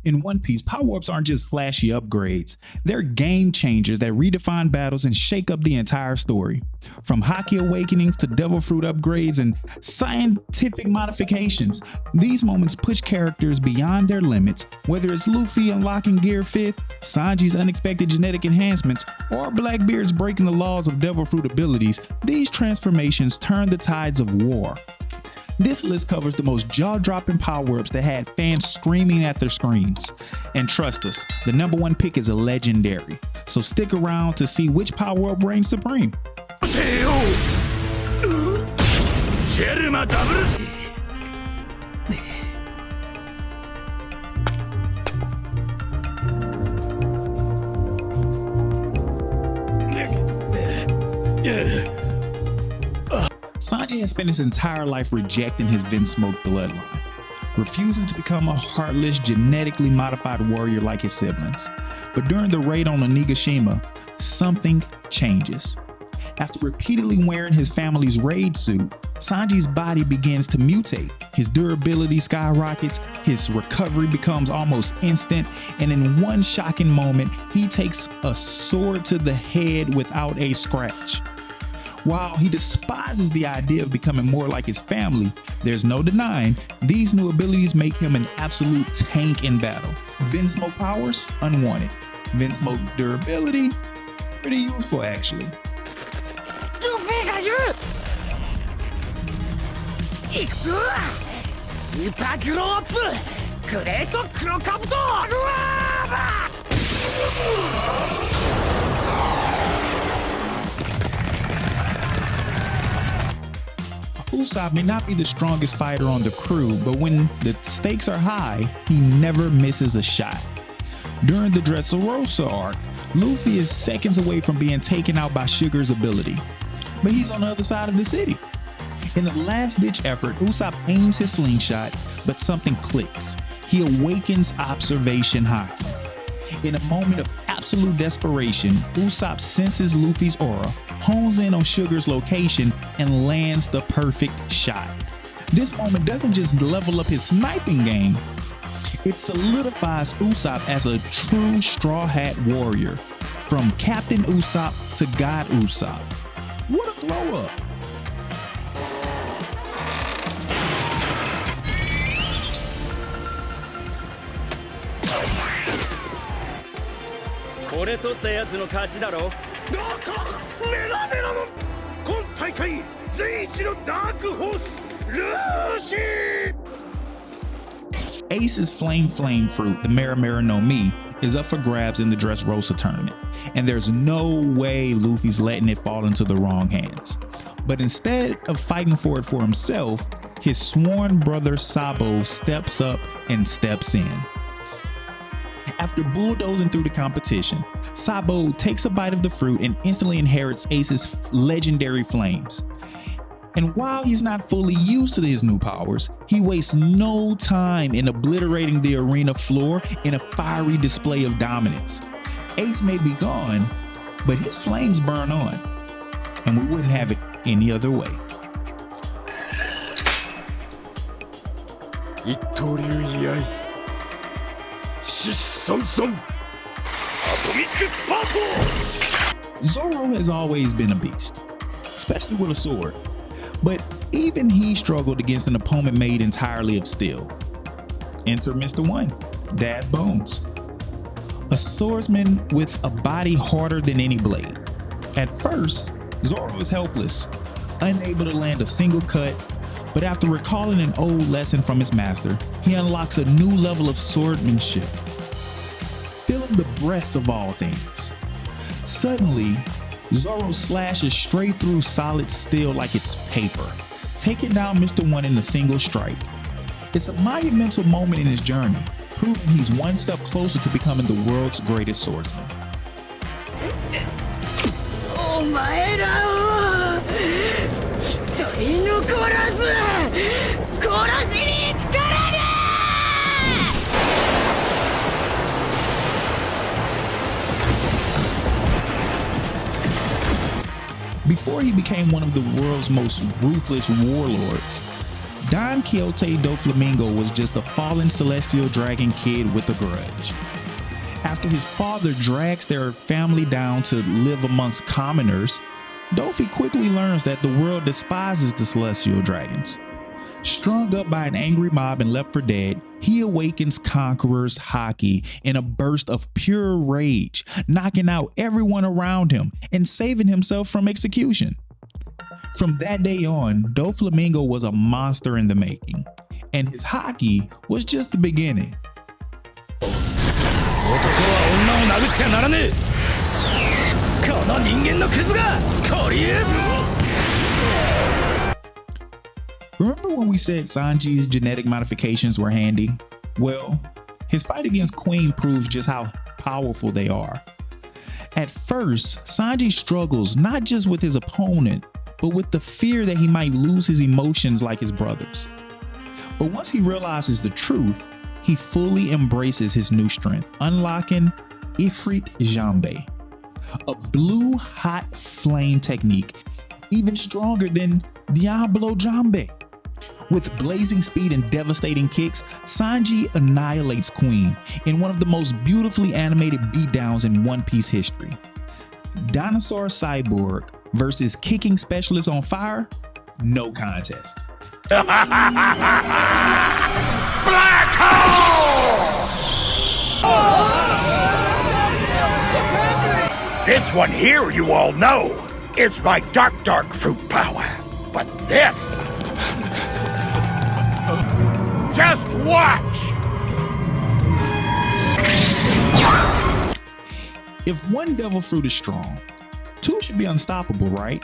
In One Piece, power-ups aren't just flashy upgrades, they're game changers that redefine battles and shake up the entire story. From Haki awakenings to devil fruit upgrades and scientific modifications, these moments push characters beyond their limits, whether it's Luffy unlocking Gear 5th, Sanji's unexpected genetic enhancements, or Blackbeard's breaking the laws of devil fruit abilities. These transformations turn the tides of war. This list covers the most jaw-dropping power-ups that had fans screaming at their screens. And trust us, the number one pick is a legendary, so stick around to see which power-up reigns supreme. Sanji has spent his entire life rejecting his Vinsmoke bloodline, refusing to become a heartless, genetically modified warrior like his siblings. But during the raid on Onigashima, something changes. After repeatedly wearing his family's raid suit, Sanji's body begins to mutate. His durability skyrockets, his recovery becomes almost instant, and in one shocking moment, he takes a sword to the head without a scratch. While he despises the idea of becoming more like his family, there's no denying these new abilities make him an absolute tank in battle. Vinsmoke powers, unwanted. Vinsmoke durability, pretty useful actually. Usopp may not be the strongest fighter on the crew, but when the stakes are high, he never misses a shot. During the Dressrosa arc, Luffy is seconds away from being taken out by Sugar's ability, but he's on the other side of the city. In a last-ditch effort, Usopp aims his slingshot, but something clicks. He awakens Observation Haki. In a moment of absolute desperation, Usopp senses Luffy's aura, hones in on Sugar's location, and lands the perfect shot. This moment doesn't just level up his sniping game, it solidifies Usopp as a true Straw Hat warrior, from Captain Usopp to God Usopp. What a glow up! Ace's Flame Fruit, the Mera no Mi, is up for grabs in the Dressrosa tournament, and there's no way Luffy's letting it fall into the wrong hands. But instead of fighting for it for himself, his sworn brother Sabo steps up and steps in. After bulldozing through the competition, Sabo takes a bite of the fruit and instantly inherits Ace's legendary flames. And while he's not fully used to his new powers, he wastes no time in obliterating the arena floor in a fiery display of dominance. Ace may be gone, but his flames burn on, and we wouldn't have it any other way. Zoro has always been a beast, especially with a sword, but even he struggled against an opponent made entirely of steel. Enter Mr. One, Daz Bones, a swordsman with a body harder than any blade. At first, Zoro is helpless, unable to land a single cut, but after recalling an old lesson from his master, he unlocks a new level of swordsmanship, feeling the breath of all things. Suddenly, Zoro slashes straight through solid steel like it's paper, taking down Mr. One in a single strike. It's a monumental moment in his journey, proving he's one step closer to becoming the world's greatest swordsman. Before he became one of the world's most ruthless warlords, Don Quixote do Flamingo was just a fallen celestial dragon kid with a grudge. After his father drags their family down to live amongst commoners, Dofi quickly learns that the world despises the celestial dragons. Strung up by an angry mob and left for dead, he awakens Conqueror's Haki in a burst of pure rage, knocking out everyone around him and saving himself from execution. From that day on, Doflamingo was a monster in the making, and his Haki was just the beginning. Remember when we said Sanji's genetic modifications were handy? Well, his fight against Queen proves just how powerful they are. At first, Sanji struggles not just with his opponent, but with the fear that he might lose his emotions like his brothers. But once he realizes the truth, he fully embraces his new strength, unlocking Ifrit Jambe, a blue hot flame technique, even stronger than Diablo Jambe. With blazing speed and devastating kicks, Sanji annihilates Queen in one of the most beautifully animated beatdowns in One Piece history. Dinosaur Cyborg versus kicking specialist on fire? No contest. Black Hole! This one here you all know. It's my dark fruit power. But this... just watch! If one devil fruit is strong, two should be unstoppable, right?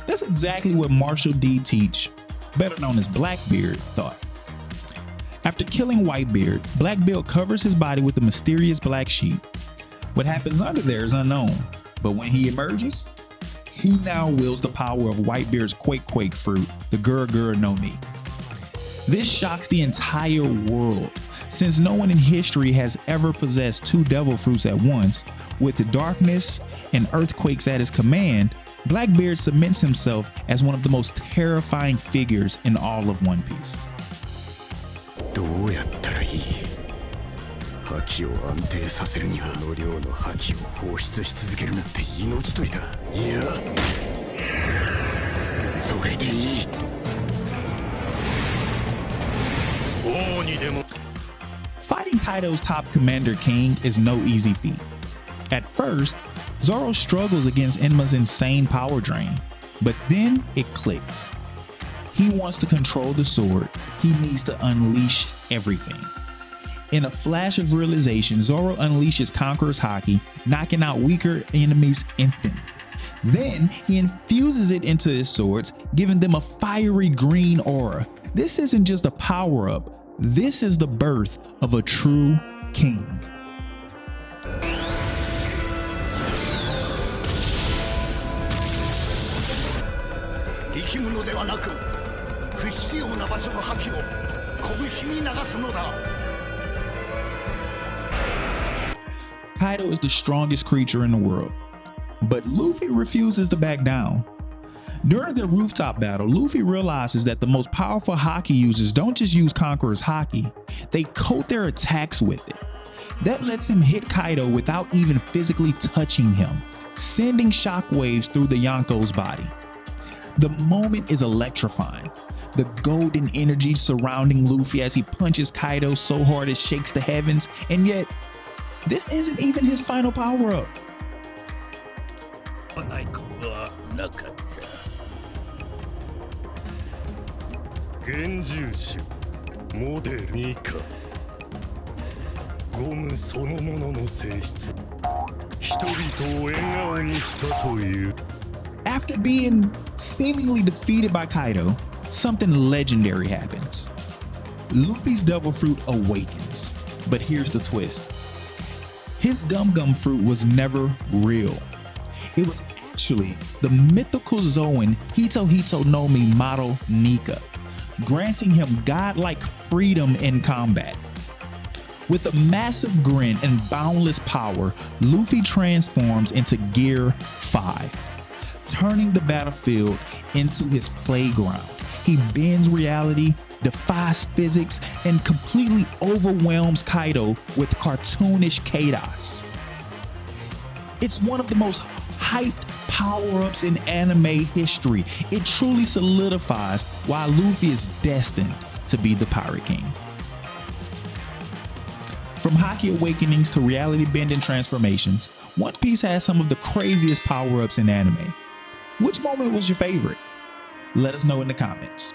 That's exactly what Marshall D. Teach, better known as Blackbeard, thought. After killing Whitebeard, Blackbeard covers his body with a mysterious black sheet. What happens under there is unknown, but when he emerges, he now wields the power of Whitebeard's Quake fruit, the Gur no Mi. This shocks the entire world, since no one in history has ever possessed two devil fruits at once. With the darkness and earthquakes at his command, Blackbeard cements himself as one of the most terrifying figures in all of One Piece. どうやったらいい? 覇気を安定させるにはこの量の覇気を放出し続けるなんて命取りだ。いや、それでいい。 Fighting Kaido's top commander King is no easy feat. At first, Zoro struggles against Enma's insane power drain, but then it clicks. He wants to control the sword. He needs to unleash everything. In a flash of realization, Zoro unleashes Conqueror's Haki, knocking out weaker enemies instantly. Then he infuses it into his swords, giving them a fiery green aura. This isn't just a power-up. This is the birth of a true king. Kaido is the strongest creature in the world, but Luffy refuses to back down. During their rooftop battle, Luffy realizes that the most powerful Haki users don't just use Conqueror's Haki, they coat their attacks with it. That lets him hit Kaido without even physically touching him, sending shockwaves through the Yonko's body. The moment is electrifying. The golden energy surrounding Luffy as he punches Kaido so hard it shakes the heavens, and yet, this isn't even his final power-up. 幻獣種モデル2かゴムそのものの性質人々を笑顔にしたという After being seemingly defeated by Kaido, something legendary happens. Luffy's devil fruit awakens, but here's the twist. His gum fruit was never real. It was actually the mythical Zoan Hito no Mi Maro Nika, granting him godlike freedom in combat. With a massive grin and boundless power, Luffy transforms into Gear 5, turning the battlefield into his playground. He bends reality, defies physics, and completely overwhelms Kaido with cartoonish chaos. It's one of the most hyped power-ups in anime history. It truly solidifies why Luffy is destined to be the Pirate King. From Haki awakenings to reality bending transformations, One Piece has some of the craziest power-ups in anime. Which moment was your favorite? Let us know in the comments.